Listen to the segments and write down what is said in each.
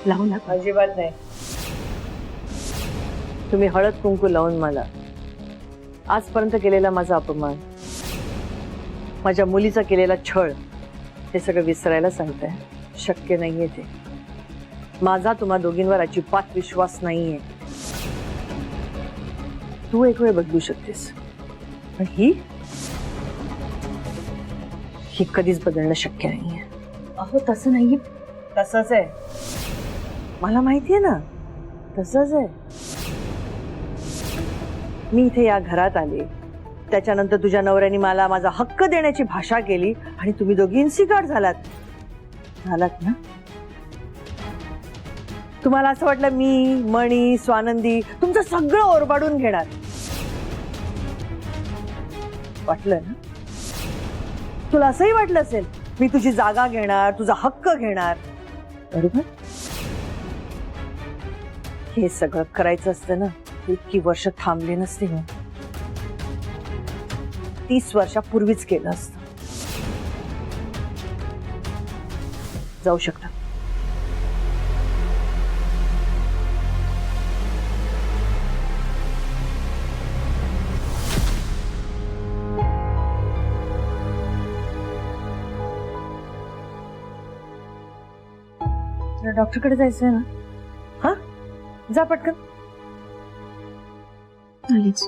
लावू नका. अजिबात नाही. तुम्ही हळद कुंकू लावून मला आजपर्यंत केलेला माझा अपमान, माझ्या मुलीचा केलेला छळ, हे सगळं विसरायला सांगताय. शक्य नाहीये ते. माझा तुम्हा दोघींवर अजिबात विश्वास नाहीये. तू एक वेळ बदलू शकतेस, पण ही कधीच बदलणं शक्य नाहीये. अहो तसं नाहीये. तसंच आहे. मला माहितीये ना, तसंच आहे. मी इथे या घरात आले, त्याच्यानंतर तुझ्या नवऱ्याने मला माझा हक्क देण्याची भाषा केली आणि तुम्ही दोघी इन्सिकार्ड झालात ना. तुम्हाला असं वाटलं मी, मणी, स्वानंदी तुमचं सगळं ओरबाडून घेणार. वाटलं ना? तुला असंही वाटलं असेल मी तुझी जागा घेणार, तुझा हक्क घेणार, बरोबर? हे सगळं करायचं असतं ना, इतकी वर्ष थांबले नसते ना. 30 वर्षापूर्वीच केलं असतं. जाऊ शकता. डॉक्टरकडे जायचंय ना? हा, जा पटकन. आलीच.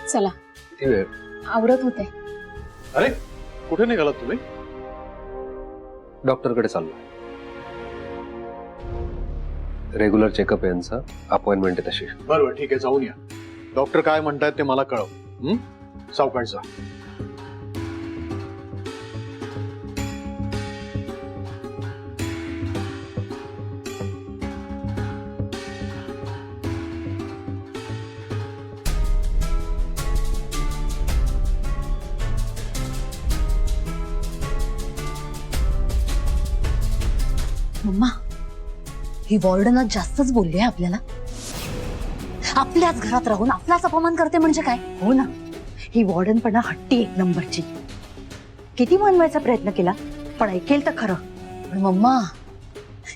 चला, आवरत होते. अरे कुठे निघालात तुम्ही? डॉक्टरकडे चाललो. रेग्युलर चेकअप यांचा अपॉइंटमेंट आहे तशी. बरोबर, ठीक आहे, जाऊन या. डॉक्टर काय म्हणतात ते मला कळव. सावकाश जा. मम्मा, ही वॉर्डन जास्तच बोलली आहे आपल्याला. आपल्याच घरात राहून आपलाच अपमान करते म्हणजे काय? हो ना, ही वॉर्डन पण हट्टी एक नंबरची. किती मानवायचा प्रयत्न केला, पण ऐकेल तर खरं. पण मम्मा,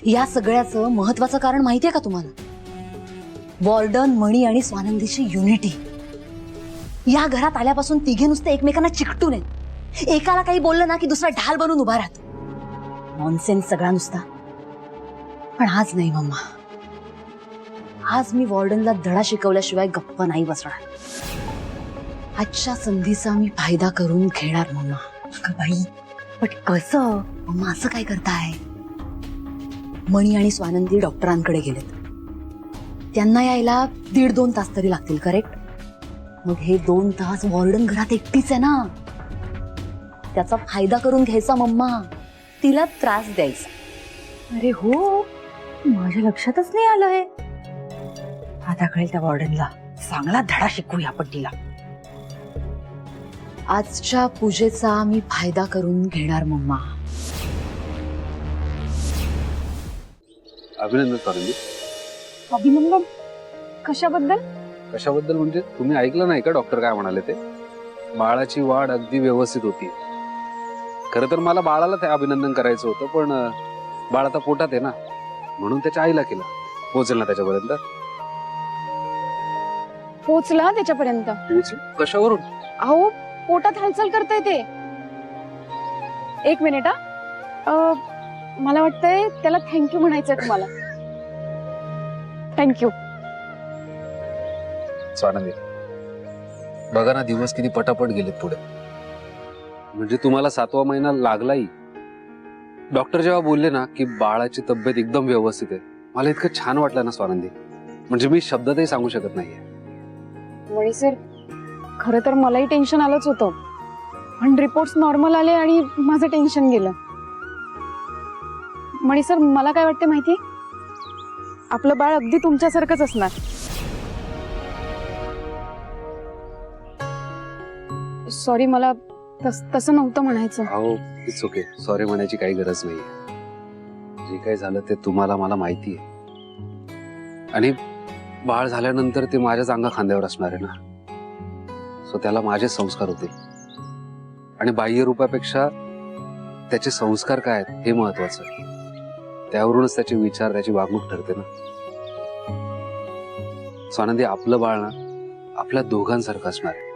या सगळ्याचं महत्वाचं कारण माहितीये का तुम्हाला? वॉर्डन, मणी आणि स्वानंदीची युनिटी. या घरात आल्यापासून तिघे नुसते एकमेकांना चिकटून आहेत. एकाला काही बोललं ना की दुसरा ढाल बनून उभा राहतो. नॉनसेन्स सगळा नुसता. पण आज नाही मम्मा, आज मी वॉर्डनला धडा शिकवल्याशिवाय गप्प नाही बसणार. आजच्या संधीचा मी फायदा करून घेणार मम्मा. बाई, पण कसं? मम्मा असं काय करताय? मणी आणि स्वानंदी डॉक्टरांकडे गेलेत. त्यांना यायला 1.5-2 तास तरी लागतील, करेक्ट? मग हे 2 तास वॉर्डन घरात एकटीच आहे ना. त्याचा फायदा करून घ्यायचा मम्मा, तिला त्रास द्यायचा. अरे हो, माझ्या लक्षातच नाही आलं हे. आता कळेल त्या वॉर्डनला. चांगला धडा शिकवूया आपण तिला. आजच्या पूजेचा मी फायदा करून घेणार मम्मा. अभिनंदन स्वानंदी. अभिनंदन कशाबद्दल? कशाबद्दल म्हणजे तुम्ही ऐकलं नाही का डॉक्टर काय म्हणाले ते? बाळाची वाढ अगदी व्यवस्थित होती. खरं तर मला बाळाला ते अभिनंदन करायचं होतं, पण बाळ आता पोटात आहे ना, म्हणून त्याच्या आईला केलं. पोहोचेल ना त्याच्यापर्यंत? पोचला त्याच्यापर्यंत? कशावरून? अहो, पोटात हालचाल करताय ते. एक मिनिट हा. मला वाटतंय त्याला थँक्यू म्हणायचंय तुम्हाला. थँक्यू. स्वानंदी, बघा ना, दिवस किती पटापट गेलेत पुढे. म्हणजे तुम्हाला 7वा महिना लागलाही. डॉक्टर जेव्हा बोलले ना की बाळाची तब्येत एकदम व्यवस्थित आहे, मला इतकं छान वाटलं ना स्वानंदी, म्हणजे मी शब्दातही सांगू शकत नाहीये. मणी सर, खरं तर मलाही टेन्शन आलंच होतं, पण रिपोर्ट्स नॉर्मल आले आणि माझं टेन्शन गेलं. मणी सर, मला काय वाटते माहिती? आपलं बाळ अगदी तुमच्यासारखंच असणार. सॉरी, मला तसं नव्हतं म्हणायचं. अहो इट्स ओके, सॉरी म्हणायची काही गरज नाहीये. जे काही झालं ते तुम्हाला मला माहिती आहे, आणि बाळ झाल्यानंतर ते माझ्याच अंगा खांद्यावर असणार आहे ना. सो त्याला माझे संस्कार होतील, आणि बाह्य रूपापेक्षा त्याचे संस्कार काय आहेत हे महत्वाचं आहे. त्यावरूनच त्याचे विचार, त्याची वागणूक ठरते ना. स्वानंदी, आपलं बाळ ना आपल्या दोघांसारखं असणार आहे.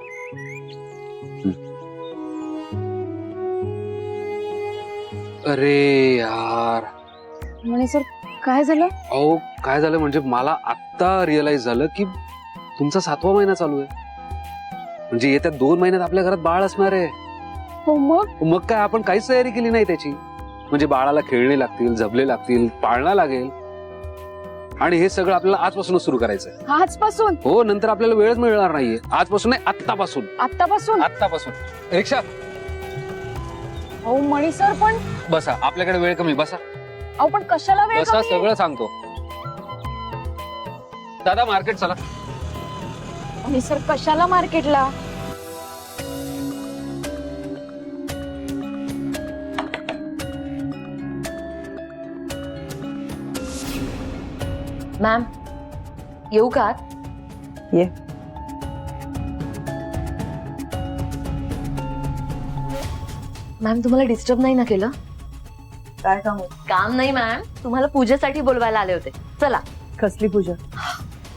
अरे यार, म्हणे सर काय झालं? अहो काय झालं म्हणजे मला आत्ता रिअलाइज झालं की तुमचा 7वा महिना चालू आहे. म्हणजे येत्या 2 महिन्यात आपल्या घरात बाळ असणार आहे. हो मग काय आपण काहीच तयारी केली नाही त्याची? म्हणजे बाळाला खेळणे लागतील, झबले लागतील, पाळणं लागेल, आणि हे सगळं आपल्याला आजपासूनच सुरू करायचं आहे. आजपासून? हो, नंतर आपल्याला वेळच मिळणार नाहीये. आजपासून नाही, आत्तापासून. रिक्षा. हो मणी सर, पण बसा, आपल्याकडे वेळ कमी. बसा अहो पण कशाला वेळ बसा, कमी? सगळं सांगतो. दादा मार्केट चला. मणी सर कशाला मार्केटला? मॅम येऊ का? ये. मॅम तुम्हाला डिस्टर्ब नाही ना केलं? काय काम होत? काम नाही मॅम, तुम्हाला पूजेसाठी बोलवायला आले होते. चला. कसली पूजा?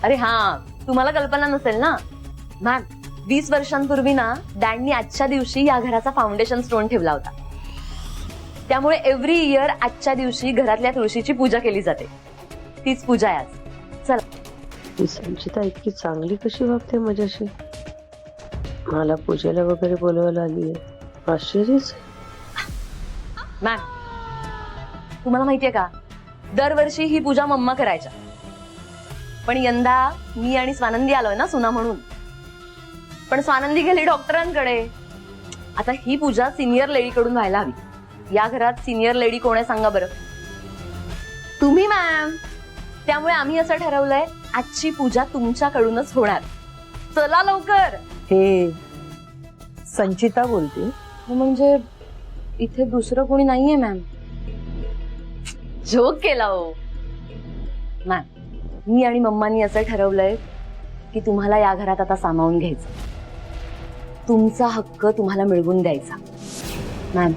अरे हा, तुम्हाला कल्पना नसेल ना मॅम, 20 वर्षांपूर्वी ना डॅडनी आजच्या दिवशी या घराचा फाउंडेशन स्टोन ठेवला होता. त्यामुळे एव्हरी इयर आजच्या दिवशी घरातल्या तुळशीची पूजा केली जाते. तीच पूजा आहे आज. चला. ही संचिता इतकी चांगली कशी वागते माझ्याशी? मला पूजेला वगैरे बोलवायला आलीये, आश्चर्यच. मॅम तुम्हाला माहितीये का, दरवर्षी ही पूजा मम्मा करायच्या, पण यंदा मी आणि स्वानंदी आलोय ना सुना म्हणून. पण स्वानंदी गेली डॉक्टरांकडे. आता ही पूजा सिनियर लेडी कडून व्हायला हवी. या घरात सिनियर लेडी कोण आहे सांगा बरं? तुम्ही मॅम. त्यामुळे आम्ही असं ठरवलंय, आजची पूजा तुमच्याकडूनच होणार. चला लवकर. हे संचिता बोलते? म्हणजे इथे दुसरं कोणी नाहीये मॅम. जोक केला हो मॅम. मी आणि मम्मानी असं ठरवलंय की तुम्हाला या घरात आता सामावून घ्यायचं, तुमचा हक्क तुम्हाला मिळवून द्यायचा. मॅम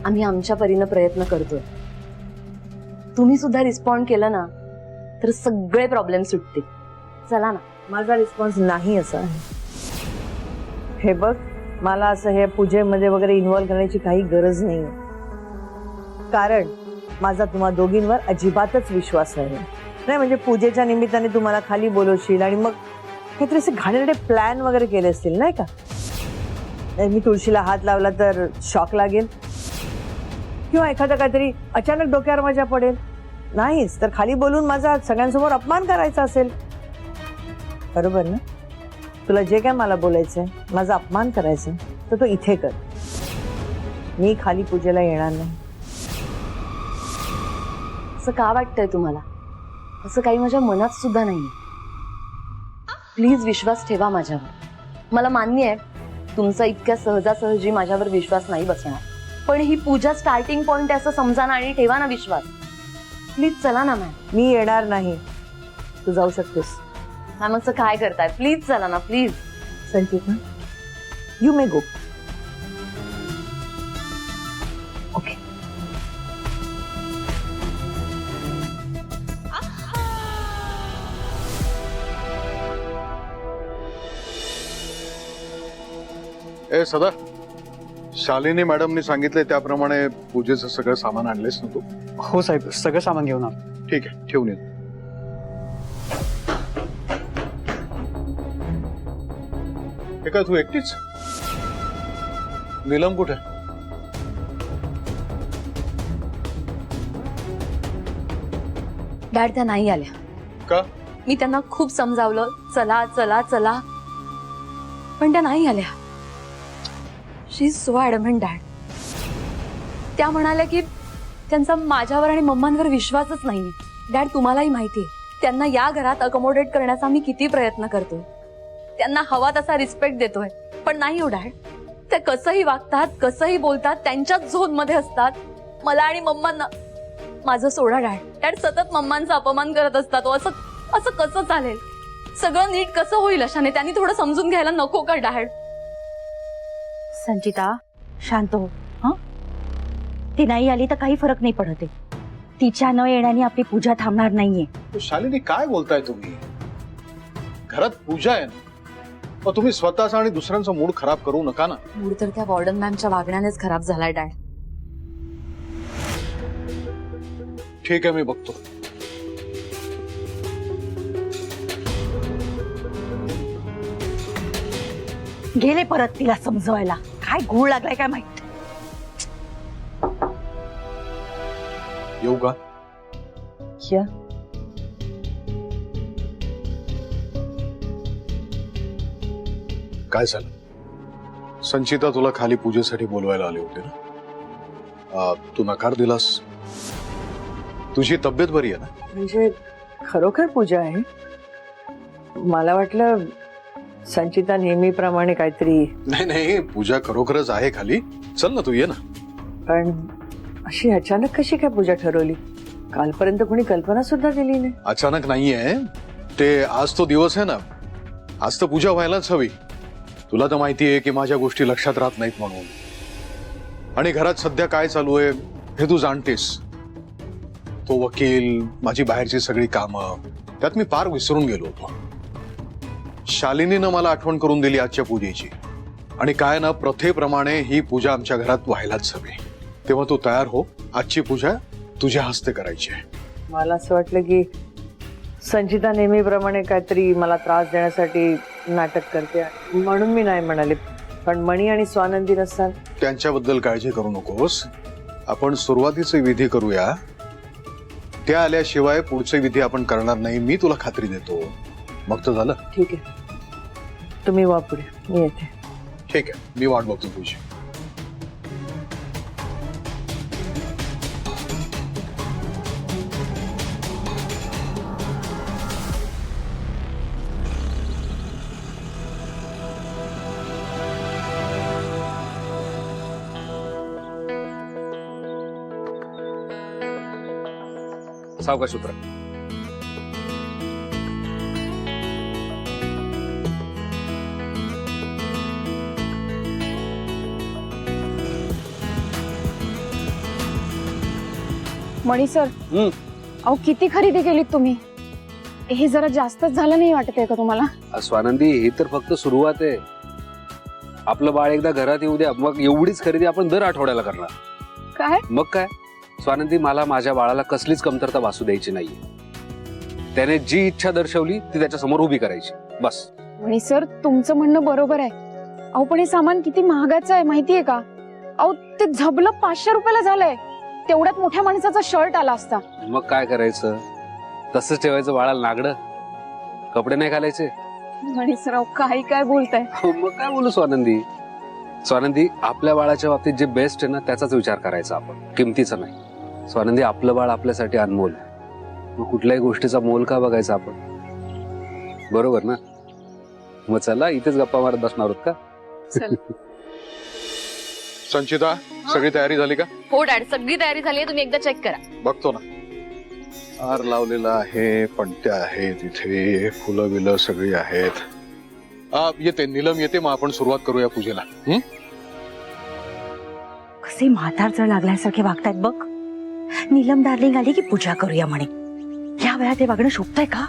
आम्ही आमच्या परीनं प्रयत्न करतोय. तुम्ही सुद्धा रिस्पॉन्ड केलं ना तर सगळे प्रॉब्लेम सुटतील. चला ना. माझा रिस्पॉन्स नाही असा आहे. हे बघ, मला असं हे पूजेमध्ये वगैरे इन्व्हॉल्व करण्याची काही गरज नाही, कारण माझा तुम्हा दोघींवर अजिबातच विश्वास नाही. म्हणजे पूजेच्या निमित्ताने तुम्हाला खाली बोलवशील आणि मग काहीतरी असे घाणेरडे प्लॅन वगैरे केले असतील नाही का? मी तुळशीला हात लावला तर शॉक लागेल, किंवा एखादा काहीतरी अचानक डोक्यावर माझ्या पडेल. नाहीच तर खाली बोलून माझा सगळ्यांसमोर अपमान करायचा असेल. बरोबर ना? तुला जे काय मला बोलायचंय, माझा अपमान करायचा तर तो इथे कर. मी खाली पूजेला येणार नाही. असं का वाटतंय तुम्हाला? असं काही माझ्या मनात सुद्धा नाहीये. प्लीज विश्वास ठेवा माझ्यावर. मला मान्य आहे तुमचा इतक्या सहजासहजी माझ्यावर विश्वास नाही बसणार, पण ही पूजा स्टार्टिंग पॉइंट असं समजा ना आणि ठेवा ना विश्वास. प्लीज चला ना मॅम. मी येणार नाही. तू जाऊ शकतेस. मॅम असं काय करताय? प्लीज चला ना please. Sanchita, you may go. Okay. ए सदा, शालिनी मॅडमनी सांगितले त्याप्रमाणे पूजेचं सगळं सामान आणलेस ना तू? हो साहेब, सगळं सामान घेऊन आलो. ठीक आहे, ठेवून ये. हे काय तू एकटीच? नीलम कुठे? डॅड त्या नाही आल्या. का? मी त्यांना खूप समजावलं, चला चला चला, पण त्या नाही आल्या. शी इज सो ॲडमंट डॅड. त्या म्हणाल्या की त्यांचा माझ्यावर आणि मम्मांवर विश्वासच नाहीये. डॅड तुम्हालाही माहितीये त्यांना या घरात अकोमोडेट करण्याचा मी किती प्रयत्न करतोय, त्यांना हवा तसा रिस्पेक्ट देतोय, पण नाही हो डॅड. त्या कसंही वागतात, कसंही बोलतात, त्यांच्याच झोन मध्ये असतात. मला आणि मम्मांना माझं सोडा डॅड सतत मम्मांचा अपमान करत असतात. असं असं कसं चालेल? सगळं नीट कसं होईल अशाने? त्यांनी थोडं समजून घ्यायला नको का डॅड? संचिता शांत हो. हं? ती नाही आली तर काही फरक नाही पडत आहे. तिच्या न येण्याने आपली पूजा थांबणार नाहीये. शालिनी काय बोलताय तुम्ही? घरात पूजा आहे ना, मग तुम्ही स्वतःचा आणि दुसऱ्यांचा मूड खराब करू नका ना. मूड तर त्या वॉर्डन मॅमच्या वागण्यानेच खराब झालाय डॅड. ठीक आहे, मी बघतो. गेले परत तिला समजवायला. काय घोळ लागलाय काय माहित. येऊ का? या काय झालं? संचिता तुला खाली पूजेसाठी बोलवायला आले होते ना? तू नकार दिलास. तुझी तब्येत बरी आहे ना? म्हणजे खरोखर पूजा आहे? मला वाटलं संचिता नेहमीप्रमाणे काहीतरी. नाही नाही, पूजा खरोखरच आहे खाली. चल ना, तू ये ना. पण अशी अचानक कशी काय पूजा ठरवली? कालपर्यंत कोणी कल्पना सुद्धा दिली नाही. अचानक नाहीये ते. आज तो दिवस आहे ना, आज तर पूजा व्हायलाच हवी. तुला तर माहिती आहे की माझ्या गोष्टी लक्षात राहत नाहीत म्हणून. आणि घरात सध्या काय चालू आहे हे तू जाणतेस. तो वकील, माझी बाहेरची सगळी कामं, त्यात मी पार विसरून गेलो होतो. शालिनीनं मला आठवण करून दिली आजच्या पूजेची. आणि काय ना, प्रथेप्रमाणे ही पूजा आमच्या घरात व्हायलाच हवी. तेव्हा तू तयार हो. आजची पूजा तुझ्या हस्ते करायची आहे. मला असं वाटलं की संचिता नेहमीप्रमाणे काहीतरी मला त्रास देण्यासाठी नाटक करते म्हणून मी नाही म्हणाले. पण मणी आणि स्वानंदी नसतात. त्यांच्याबद्दल काळजी करू नकोस. आपण सुरुवातीचे विधी करूया. त्या आल्याशिवाय पुढचे विधी आपण करणार नाही, मी तुला खात्री देतो. मग तर झालं. ठीक आहे, तुम्ही वा पुढे, मी येते. ठीक आहे, मी वाट बघतो तुझी. सावकाश उतरा. मणी सर, अहो किती खरेदी केलीत तुम्ही? हे जरा जास्तच झालं नाही वाटत आहे का तुम्हाला? स्वानंदी, ही तर फक्त सुरुवात आहे. आपलं बाळ एकदा घरात येऊ द्या, मग एवढीच खरेदी आपण दर आठवड्याला करणार. काय? मग काय स्वानंदी, मला माझ्या बाळाला कसलीच कमतरता भासू द्यायची नाहीये. त्याने जी इच्छा दर्शवली ती त्याच्या समोर उभी करायची, बस. मणी सर, तुमचं म्हणणं बरोबर आहे. अहो पण हे सामान किती महागाचं आहे माहितीये का? अहो ते झबलं 500 रुपयाला झालंय. तेवढ्यात मोठ्या माणसाचा शर्ट आला असता. मग काय करायचं? तसंच ठेवायचं बाळाला नागडं. कपडे नाही घालायचे. मणी सर, अहो काय बोलताय? मग काय बोलू स्वानंदी? स्वानंदी, आपल्या बाळाच्या बाबतीत जे बेस्ट आहे ना त्याचाच विचार करायचा आपण, किमतीचा नाही. स्वानंदी, आपलं बाळ आपल्यासाठी अनमोल आहे. मग कुठल्याही गोष्टीचा मोल का बघायचा आपण? बरोबर ना? मग चला, इथेच गप्पा मारत बसणार आहोत का? चल. संचिता, सगळी तयारी झाली का? हो डॅड, सगळी तयारी झाली आहे. तुम्ही एकदा चेक करा. बघतो ना. हार लावलेला आहे, पणत्या आहेत इथे, फुलं बिलं सगळी आहेत. येते नीलम, येते. मग आपण सुरुवात करूया पूजेला. कसे म्हातारजळ लागल्यासारखे वागतायत बघ. नीलम डार्लिंग आली की पूजा करूया म्हणे. या वेळात हे वागणं शोभतंय का?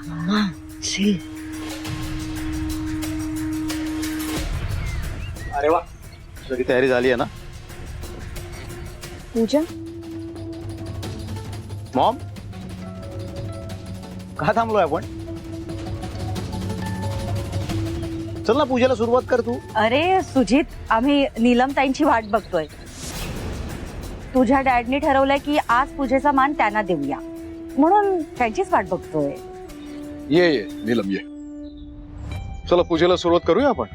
अरे वा, सगळी तयारी झाली आहे ना? पूजा, मॉम, का थांबलोय आपण? चल ना, पूजेला सुरुवात कर तू. अरे सुजित, आम्ही नीलम ताईंची वाट बघतोय. तुझ्या डॅडनी ठरवलंय की आज पूजेचा मान त्यांना देऊया, म्हणून त्यांचीच वाट बघतोय. ये नीलम, ये. चला, पूजेला सुरुवात करूया आपण.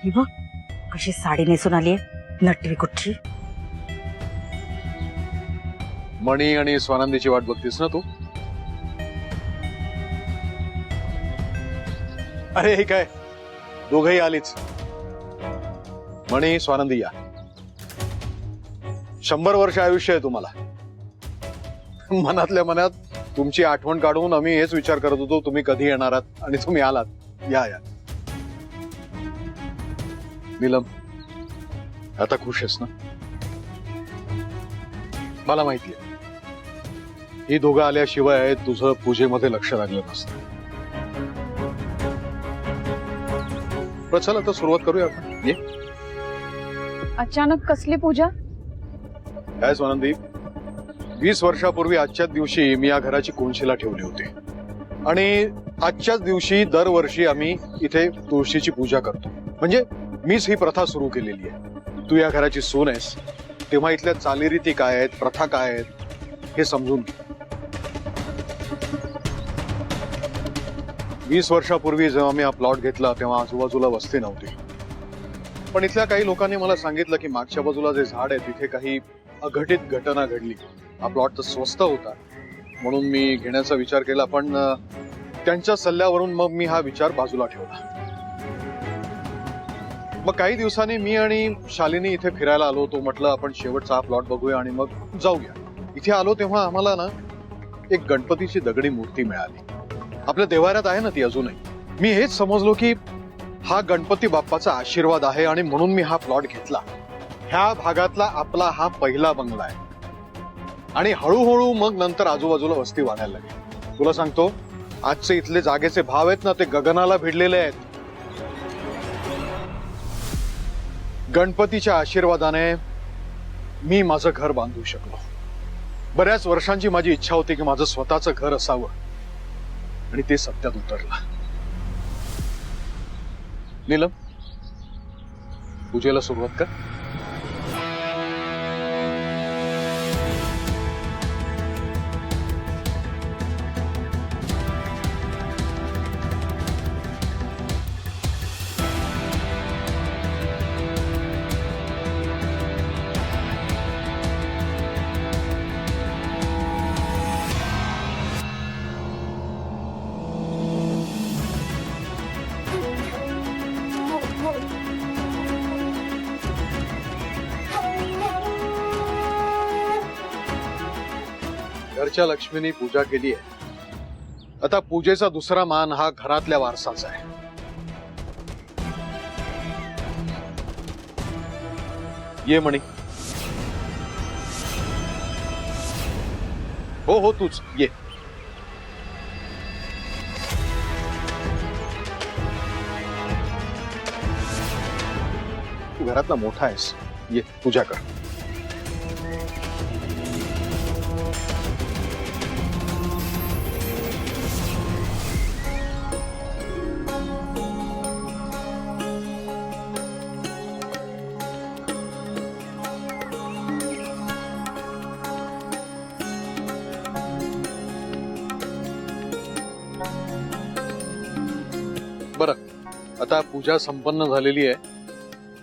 ही बघ कशी साडी नेसून आलीये, नटवी कुठची. मणी आणि स्वानंदीची वाट बघतीस ना तू? अरे हे काय दोघही आलीच. मणी, स्वानंदी या. 100 वर्ष आयुष्य आहे तुम्हाला. मनातल्या मनात तुमची आठवण काढून आम्ही हेच विचार करत होतो तुम्ही कधी येणार आहात आणि तुम्ही आलात. या या. नीलम, आता खुश आहेस ना? मला माहितीये ही दोघं आल्याशिवाय तुझं पूजेमध्ये लक्ष लागलं नसतं. बरं, चल आता सुरुवात करूया आपण. ये. अचानक कसली पूजा? काय स्वानंदी, 20 वर्षापूर्वी आजच्याच दिवशी मी या घराची कोनशिला ठेवली होती आणि आजच्याच दिवशी दरवर्षी आम्ही इथे तुळशीची पूजा करतो. म्हणजे मीच ही प्रथा सुरू केलेली आहे. तू या घराची सून आहेस तेव्हा इथल्या चालीरीती काय आहेत, प्रथा काय आहेत हे समजून घे. 20 वर्षापूर्वी जेव्हा मी हा प्लॉट घेतला तेव्हा आजूबाजूला वस्ती नव्हती. पण इथल्या काही लोकांनी मला सांगितलं की मागच्या बाजूला जे झाड आहे तिथे काही अघटित घटना घडली. हा प्लॉट तर स्वस्त होता म्हणून मी घेण्याचा विचार केला, पण त्यांच्या सल्ल्यावरून मग मी हा विचार बाजूला ठेवला. मग काही दिवसांनी मी आणि शालिनी इथे फिरायला आलो होतो. म्हटलं आपण शेवटचा हा प्लॉट बघूया आणि मग जाऊया. इथे आलो तेव्हा आम्हाला ना एक गणपतीची दगडी मूर्ती मिळाली. आपल्या देवाऱ्यात आहे ना ती अजूनही. मी हेच समजलो की हा गणपती बाप्पाचा आशीर्वाद आहे आणि म्हणून मी हा प्लॉट घेतला. ह्या भागातला आपला हा पहिला बंगला आहे आणि हळूहळू मग नंतर आजूबाजूला वस्ती वाढायला लागली. तुला सांगतो आजचे इथले जागेचे भाव आहेत ना ते गगनाला भिडलेले आहेत. गणपतीच्या आशीर्वादाने मी माझं घर बांधू शकलो. बऱ्याच वर्षांची माझी इच्छा होती की माझं स्वतःचं घर असावं आणि ते सत्यात उतरलं. नीलम, पूजेला सुरुवात कर. घरच्या लक्ष्मीनी पूजा केली आहे. आता पूजेचा दुसरा मान हा घरातल्या वारसाचा आहे. ये मणी. हो हो तूच ये. तू घरातला मोठा आहेस, ये पूजा कर. बरं, आता पूजा संपन्न झालेली आहे.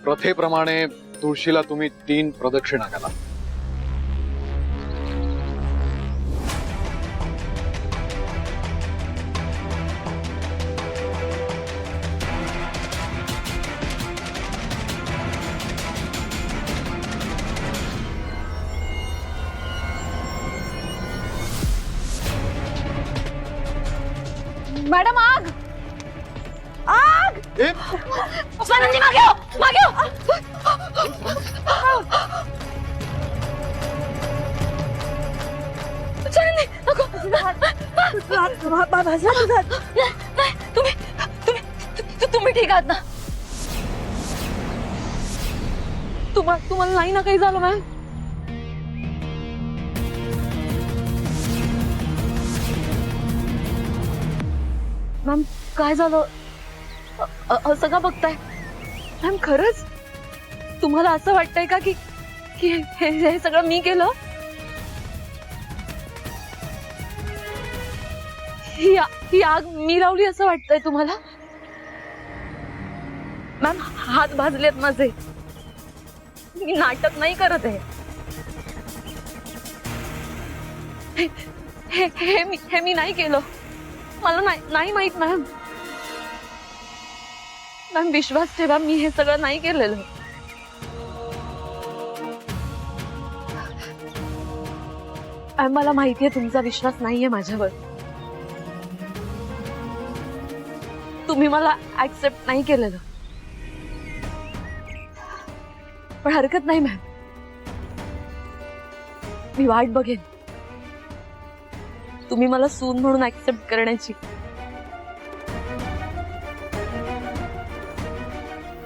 प्रथेप्रमाणे तुळशीला तुम्ही 3 प्रदक्षिणा घाला. मॅडम आग आग. ए, स्वानंदी मागे हो, मागे हो. स्वानंदी नको. तुम्ही ठीक आहात ना? तुम्हाला नाही ना काही झालं मॅम? मॅम काय झालं? असं का बघताय मॅम? खरंच तुम्हाला असं वाटतंय का की की हे सगळं मी केलं? ही आग मी लावली असं वाटतंय तुम्हाला? मॅम हात भाजलेत माझे. मी नाटक नाही करत आहे. हे मी नाही केलं. मला नाही माहित मॅम. मॅम विश्वास ठेवा, मी हे सगळं नाही केलेलं. मॅम मला माहितीये तुमचा विश्वास नाहीये माझ्यावर. तुम्ही मला ऍक्सेप्ट नाही केलेलं, पण हरकत नाही मॅम, मी वाट बघेन तुम्ही मला सून म्हणून ऍक्सेप्ट करण्याची.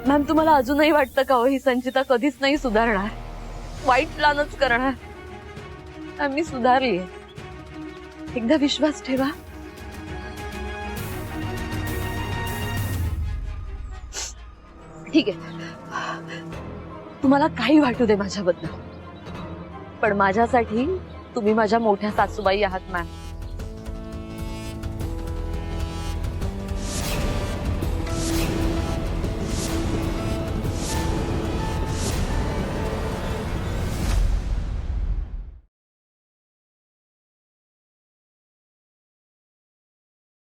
मॅम तुम्हाला अजूनही वाटतं का हो ही संचिता कधीच नाही सुधारणार, वाईट प्लॅनच करणार? मॅम मी सुधारलीये, एकदा विश्वास ठेवा. ठीक आहे, तुम्हाला काही वाटू दे माझ्याबद्दल, पण माझ्यासाठी तुम्ही माझ्या मोठ्या सासूबाई आहात मॅम.